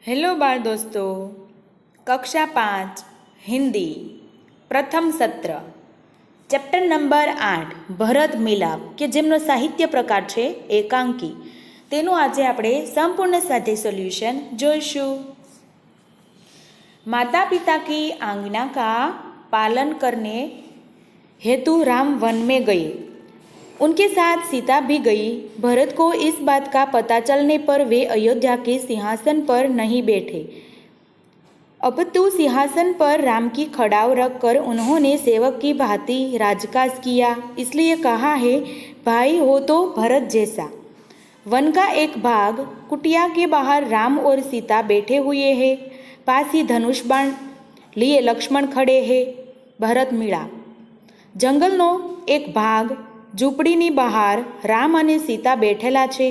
Hello बाल दोस्तों, कक्षा 5 हिंदी प्रथम सत्र चैप्टर नंबर 8 भरत मिलाप के जेमनो साहित्य प्रकार है एकांकी तेनु आजे आपणे संपूर्ण स्वाध्याय सोल्यूशन जोईशुं। माता पिता की आज्ञा का पालन करने हेतु राम वन में गए। उनके साथ सीता भी गई। भरत को इस बात का पता चलने पर वे अयोध्या के सिंहासन पर नहीं बैठे, अपितु सिंहासन पर राम की खड़ाव रखकर उन्होंने सेवक की भांति राजकाज किया। इसलिए कहा है, भाई हो तो भरत जैसा। वन का एक भाग कुटिया के बाहर राम और सीता बैठे हुए हैं। पास ही धनुष बाण लिए लक्ष्मण खड़े हैं। भरत मिला। जंगलनो एक भाग ઝૂંપડીની બહાર રામ અને સીતા બેઠેલા છે.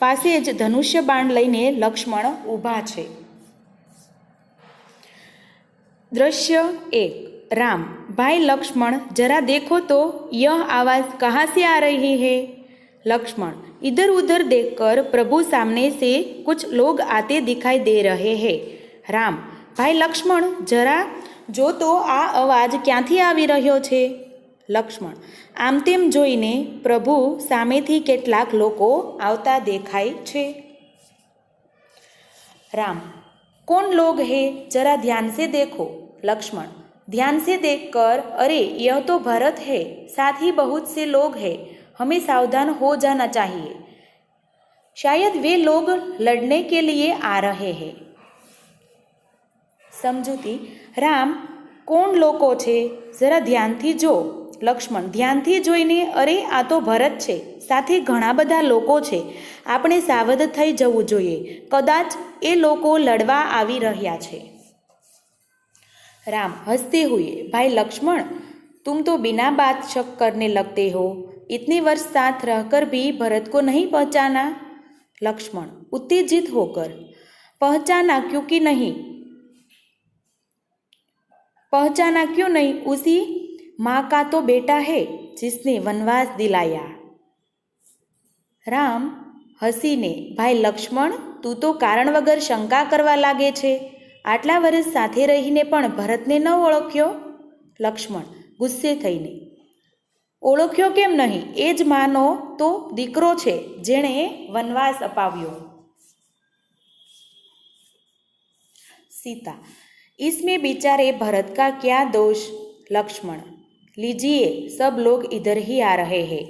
પાસે જ ધનુષ્ય બાણ લઈને લક્ષ્મણ ઊભા છે. दृश्य 1 राम भाई लक्ष्मण जरा देखो तो यह आवाज़ कहाँ से आ रही है। लक्ष्मण इधर उधर देखकर प्रभु सामने से कुछ लोग आते दिखाई दे रहे हैं। राम भाई लक्ष्मण जरा जो तो आ अवाज क्यांथी आवी रह्यो छे। लक्ष्मण आम तेम जोईने प्रभु सामेथी केटलाक लोको आवता देखाय छे। राम कौन लोग हैं, जरा ध्यान से देखो। लक्ष्मण ध्यान से देखकर, अरे यह तो भरत है, साथ ही बहुत से लोग हैं, हमें सावधान हो जाना चाहिए। शायद वे लोग लड़ने के लिए आ रहे हैं। समझूती राम कोण लोको छे, जरा ध्यानथी जो। लक्ष्मण ध्यानथी जोईने, अरे आ तो भरत छे, साथे घणा बधा लोको छे, आपणे सावध थई जवुं जोईए, कदाच ए लोको लड़वा आवी रह्या छे। राम हंसते हुए, भाई लक्ष्मण तुम तो बिना बात शक करने लगते हो। इतने वर्ष साथ रहकर भी भरत को नहीं पहचाना। लक्ष्मण उत्तेजित होकर, पहचाना क्योंकि नहीं, पहचाना क्यों नहीं, उसी माँ का तो बेटा है जिसने वनवास दिलाया। राम हसीने, भाई लक्ष्मण तू तो कारण वगर शंका करवा लागे छे। आटला वर्ष साथे रहीने पण भरतने न ओळख्यो। लक्ष्मण गुस्से थईने, ओळख्यो केम नहीं, ए ज मानो तो दीकरो छे जेणे वनवास अपाव्यो। सीता इसमें बेचारे भरत का क्या दोष। लक्ष्मण लीजिए, सब लोग इधर ही आ रहे हैं।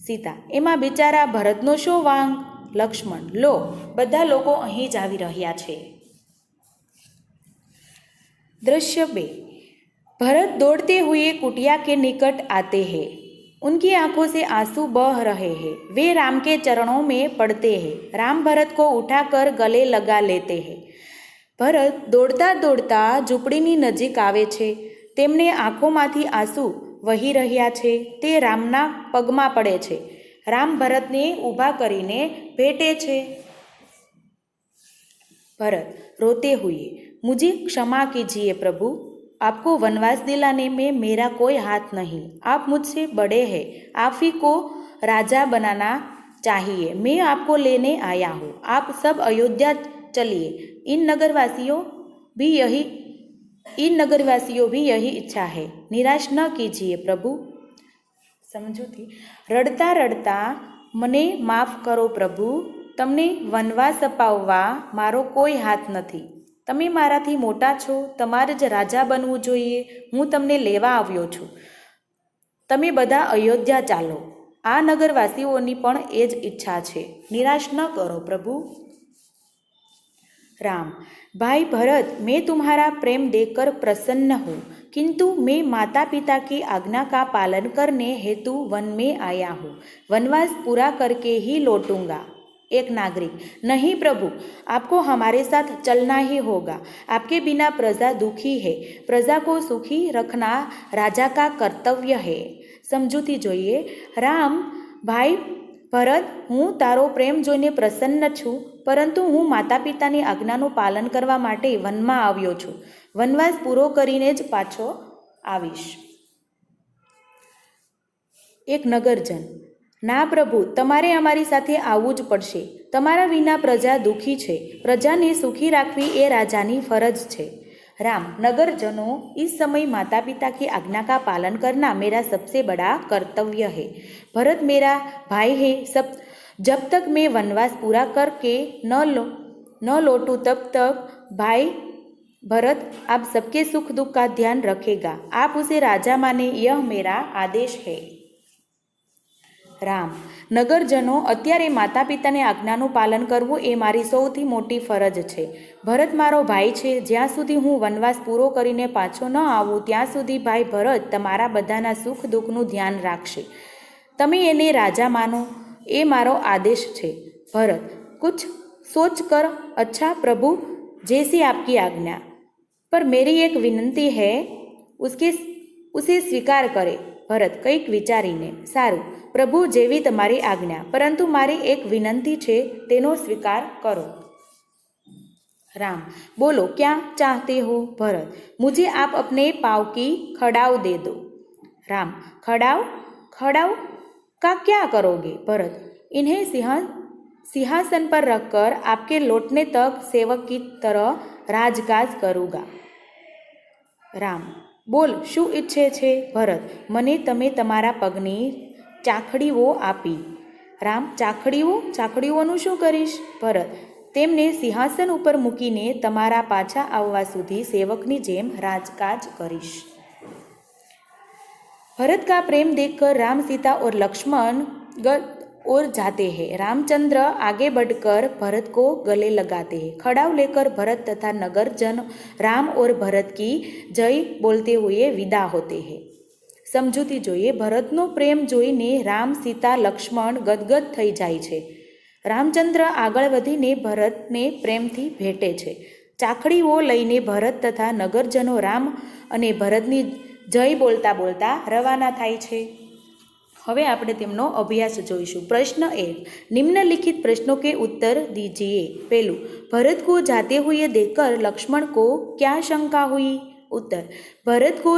सीता एमा बेचारा भरतनो शो वांग। लक्ष्मण लो बधा लोको અહીં જ આવી રહ્યા છે। दृश्य 2 भरत दौड़ते हुए कुटिया के निकट आते हैं। उनकी आंखों से आंसू बह रहे हैं। वे राम के चरणों में पड़ते हैं। राम भरत को उठाकर गले लगा लेते हैं। भरत दौड़ता दौड़ता ઝૂંપડીની નજીક આવે છે। તેમને આંખોમાંથી આંસુ વહી રહ્યા છે। તે રામના પગમાં પડે છે। રામ ભરતને ઊભા કરીને ભેટે છે। भरत रोते हुए, मुझे क्षमा कीजिए प्रभु, आपको वनवास दिलाने में मेरा कोई हाथ नहीं। आप मुझसे बड़े हैं, आप ही को राजा बनाना चाहिए। मैं आपको लेने आया हूँ। आप सब अयोध्या चलिए। इन नगरवासियों भी यही इच्छा है। निराश न कीजिए प्रभु। समझूती रड़ता रड़ता, मने माफ करो प्रभु, तमने वनवास अपाववा मारो कोई हाथ नहीं। तमे माराथी मोटा छो, तमारे ज राजा बनवू जोईए। हूँ तमने लेवा आव्यो छुं। तमे बधा अयोध्या चालो। आ नगरवासीओनी पण ए ज इच्छा छे। निराश न करो प्रभु। राम भाई भरत, मैं तुम्हारा प्रेम देखकर प्रसन्न हूँ, किंतु मैं माता पिता की आज्ञा का पालन करने हेतु वन में आया हूँ। वनवास पूरा करके ही लौटूंगा। एक नागरिक नहीं प्रभु, आपको हमारे साथ चलना ही होगा। आपके बिना प्रजा दुखी है। प्रजा को सुखी रखना राजा का कर्तव्य है। समझूती जोईए। राम भाई भरत, हूँ तारो प्रेम जोईने प्रसन्न छूँ, परंतु हूँ माता पितानी आज्ञाનું પાલન કરવા માટે વનમાં આવ્યો છું। વનવાસ પૂરો કરીને જ પાછો આવીશ। એક નગરજન ના પ્રભુ, તમારે અમારી સાથે આવવું જ પડશે. તમારા વિના પ્રજા દુઃખી છે. પ્રજાને સુખી રાખવી એ રાજાની ફરજ છે. राम, नगरजनों, इस समय माता पिता की आज्ञा का पालन करना मेरा सबसे बड़ा कर्तव्य है. भरत मेरा भाई है. जब तक मैं वनवास पूरा करके न लौटूं तब तक भाई भरत आप सबके सुख दुख का ध्यान रखेगा. आप उसे राजा माने, यह मेरा आदेश है. राम, नगरजनों, અત્યારે માતા પિતાની આજ્ઞાનું પાલન કરવું એ મારી સૌથી મોટી ફરજ છે. ભરત મારો ભાઈ છે. જ્યાં સુધી હું વનવાસ પૂરો કરીને પાછો ન આવું ત્યાં સુધી ભાઈ ભરત તમારા બધાના સુખ દુઃખનું ધ્યાન રાખશે. તમે એને રાજા માનો, એ મારો આદેશ છે. ભરત, कुछ सोच कर. अच्छा प्रभु, जैसी आपकी आज्ञा. पर मेरी एक विनंती है, उसे स्वीकार करे. ભરત, કંઈક વિચારીને, સારું પ્રભુ, જેવી તમારી આજ્ઞા, પરંતુ મારી એક વિનંતી છે, તેનો સ્વીકાર કરો. राम, बोलो क्या चाहते हो. भरत, मुझे आप अपने पाँव की खड़ाव दे दो. राम, खड़ाव खड़ाव का क्या करोगे. भरत, इन्हें सिंहासन पर रखकर आपके लौटने तक सेवक की तरह राजकाज करूँगा. राम, बोल શું ઈચ્છે છે. ભરત, મને તમે તમારા પગની ચાખડીઓ આપી. રામ, ચાખડીઓનું શું કરીશ. ભરત, તેમને સિંહાસન ઉપર મૂકીને તમારા પાછા આવવા સુધી સેવકની જેમ राजकाज કરીશ. भरत का प्रेम देखकर राम, सीता और लक्ष्मण और जाते हैं. रामचंद्र आगे बढ़कर भरत को गले लगाते हैं. खड़ाव लेकर भरत तथा नगरजन राम और भरत की जय बोलते हुए विदा होते हैं. समझूती જોઈએ. ભરતનો પ્રેમ જોઈને રામ, સીતા, લક્ષ્મણ ગદગદ થઈ જાય છે. રામચંદ્ર આગળ વધીને ભરતને પ્રેમથી ભેટે છે. ચાખડીઓ લઈને ભરત તથા નગરજનો રામ અને ભરતની જય બોલતા બોલતા રવાના થાય છે. હવે આપણે તેમનો અભ્યાસ જોઈશું. પ્રશ્ન 1. निम्नलिखित प्रश्नों के उत्तर दीजिए. पहलू, भरत को जाते हुए देखकर लक्ष्मण को क्या शंका हुई. उत्तर, भरत को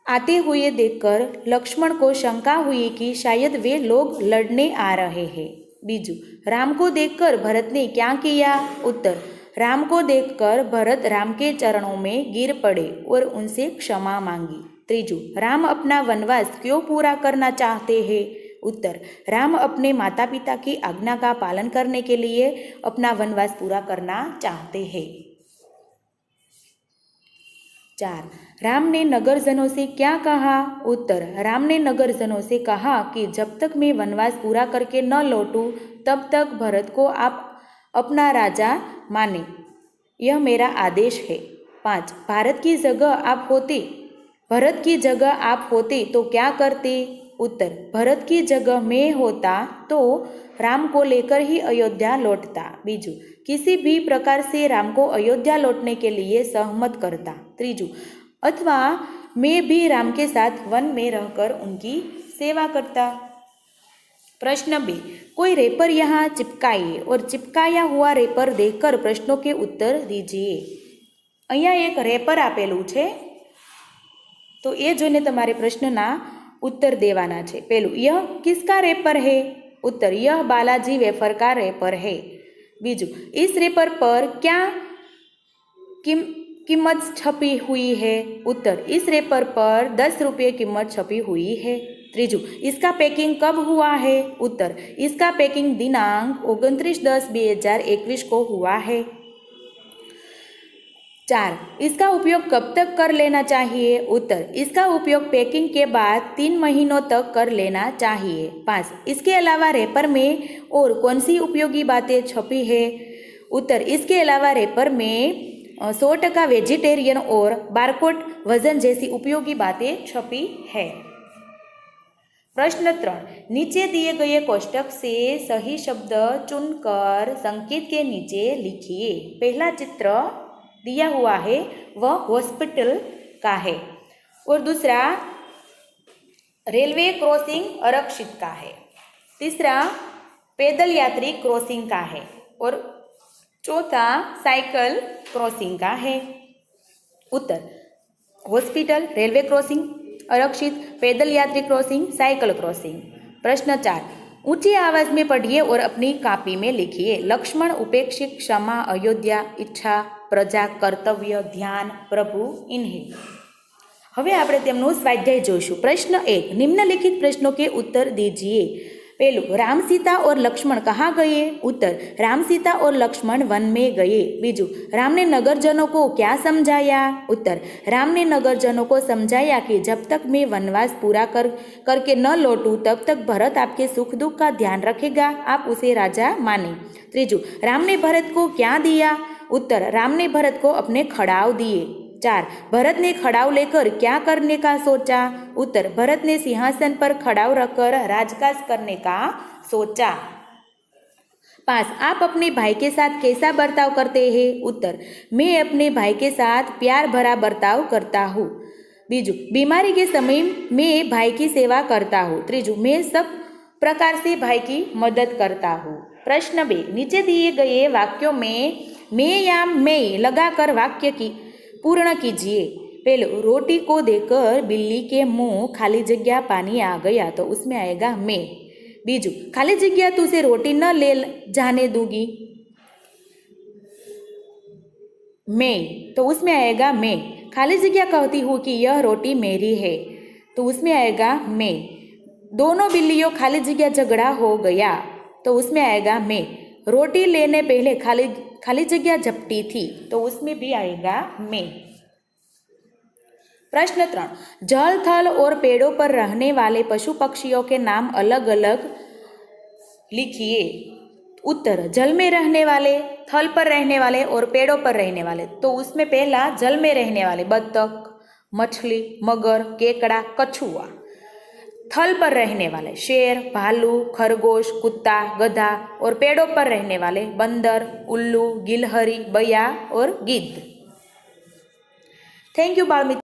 आते हुए देखकर लक्ष्मण को शंका हुई कि शायद वे लोग लड़ने आ रहे हैं. बीजू, राम को देखकर भरत ने क्या किया. उत्तर, राम को देखकर भरत राम के चरणों में गिर पड़े और उनसे क्षमा मांगी. त्रीजू, राम अपना वनवास क्यों पूरा करना चाहते हैं. उत्तर, राम अपने माता पिता की आज्ञा का पालन करने के लिए अपना वनवास पूरा करना चाहते हैं. 4. राम ने नगरजनों से क्या कहा. उत्तर, राम ने नगरजनों से कहा कि जब तक मैं वनवास पूरा करके न लौटूं तब तक भरत को आप अपना राजा माने, यह मेरा आदेश है. 5. भरत की जगह आप होते तो क्या करते. उत्तर, भरत की जगह मैं होता तो राम को लेकर ही अयोध्या लौटता. बीजू, किसी भी प्रकार से राम को अयोध्या लौटने के लिए सहमत करता. त्रीजू, अथवा मैं भी राम के साथ वन में रहकर उनकी सेवा करता. प्रश्न 2. कोई रेपर यहाँ चिपकाइए और चिपकाया हुआ रेपर देखकर प्रश्नों के उत्तर दीजिए. અહીંયા એક રેપર આપેલું છે, તો એ જોઈને તમારે પ્રશ્નના उत्तर देवाना છે. पहलू, यह किसका रेपर है. उत्तर, यह बालाजी वेफर का रेपर है. बीजू, इस रेपर पर क्या कीमत छपी हुई है. उत्तर, इस रेपर पर 10 रुपये कीमत छपी हुई है. त्रीजू, इसका पैकिंग कब हुआ है. उत्तर, इसका पैकिंग दिनांक 29/10/2021 को हुआ है. 4. इसका उपयोग कब तक कर लेना चाहिए. उत्तर, इसका उपयोग पैकिंग के बाद 3 महीनों तक कर लेना चाहिए. 5. इसके अलावा रेपर में और कौन सी उपयोगी बातें छपी है. उत्तर, इसके अलावा रेपर में 100% वेजिटेरियन और बारकोड वजन जैसी उपयोगी बातें छपी है. प्रश्न 3. नीचे दिए गए कोष्टक से सही शब्द चुनकर संकेत के नीचे लिखिए. पहला चित्र दिया हुआ है वह हॉस्पिटल का है और दूसरा रेलवे क्रॉसिंग आरक्षित का है. तीसरा पैदल यात्री क्रॉसिंग का है और चौथा साइकिल क्रॉसिंग का है. उत्तर, हॉस्पिटल, रेलवे क्रॉसिंग आरक्षित, पैदल यात्री क्रॉसिंग, साइकिल क्रॉसिंग. प्रश्न 4, ऊंची आवाज में पढ़िए और अपनी कापी में लिखिए। लक्ष्मण, उपेक्षित, क्षमा, अयोध्या, इच्छा, प्रजा, कर्तव्य, ध्यान, प्रभु, इन्हें। હવે આપણે તેમનું સ્વાધ્યાય જોઈશું। પ્રશ્ન 1, निम्नलिखित प्रश्नों के उत्तर दीजिए। पहलू, राम, सीता और लक्ष्मण कहाँ गए? उत्तर, राम, सीता और लक्ष्मण वन में गए। बीजू, राम ने नगरजनों को क्या समझाया? उत्तर, राम ने नगरजनों को समझाया कि जब तक मैं वनवास पूरा करके न लौटूं तब तक भरत आपके सुख दुख का ध्यान रखेगा, आप उसे राजा माने। त्रीजू, राम ने भरत को क्या दिया? उत्तर, राम ने भरत को अपने खड़ाव दिए। 4, भरत ने खड़ाव लेकर क्या करने का सोचा? उत्तर, भरत ने सिंहासन पर खड़ाव रखकर राजकाज करने का सोचा। 5, आप अपने भाई के साथ कैसा बर्ताव करते हैं? उत्तर, मैं अपने भाई के साथ प्यार भरा बर्ताव करता हूँ। बीजू, बीमारी के समय मैं भाई की सेवा करता हूँ। त्रीजू, मैं सब प्रकार से भाई की मदद करता हूँ। प्रश्न 2, नीचे दिए गए वाक्यों में मैं या मैं लगाकर वाक्य की पूर्ण कीजिए। पहले, रोटी को देखकर बिल्ली के मुंह खाली जगह पानी आ गया, तो उसमें आएगा मैं। बीजू, खाली जगह तुझे रोटी न ले जाने दूंगी, मैं, तो उसमें आएगा मैं। खाली जगह कहती हूँ कि यह रोटी मेरी है, तो उसमें आएगा मैं। दोनों बिल्लियों खाली जगह झगड़ा हो गया, तो उसमें आएगा मैं। रोटी लेने पहले खाली जगह झपटी थी, तो उसमें भी आएगा मैं। प्रश्न 3, जल, थल और पेड़ों पर रहने वाले पशु पक्षियों के नाम अलग अलग लिखिए। उत्तर, जल में रहने वाले, थल पर रहने वाले और पेड़ों पर रहने वाले। तो उसमें पहला, जल में रहने वाले बतख, मछली, मगर, केकड़ा, कछुआ। थल पर रहने वाले शेर, भालू, खरगोश, कुत्ता, गधा। और पेड़ों पर रहने वाले बंदर, उल्लू, गिलहरी, बया और गिद्ध। थैंक यू बाल मित्र।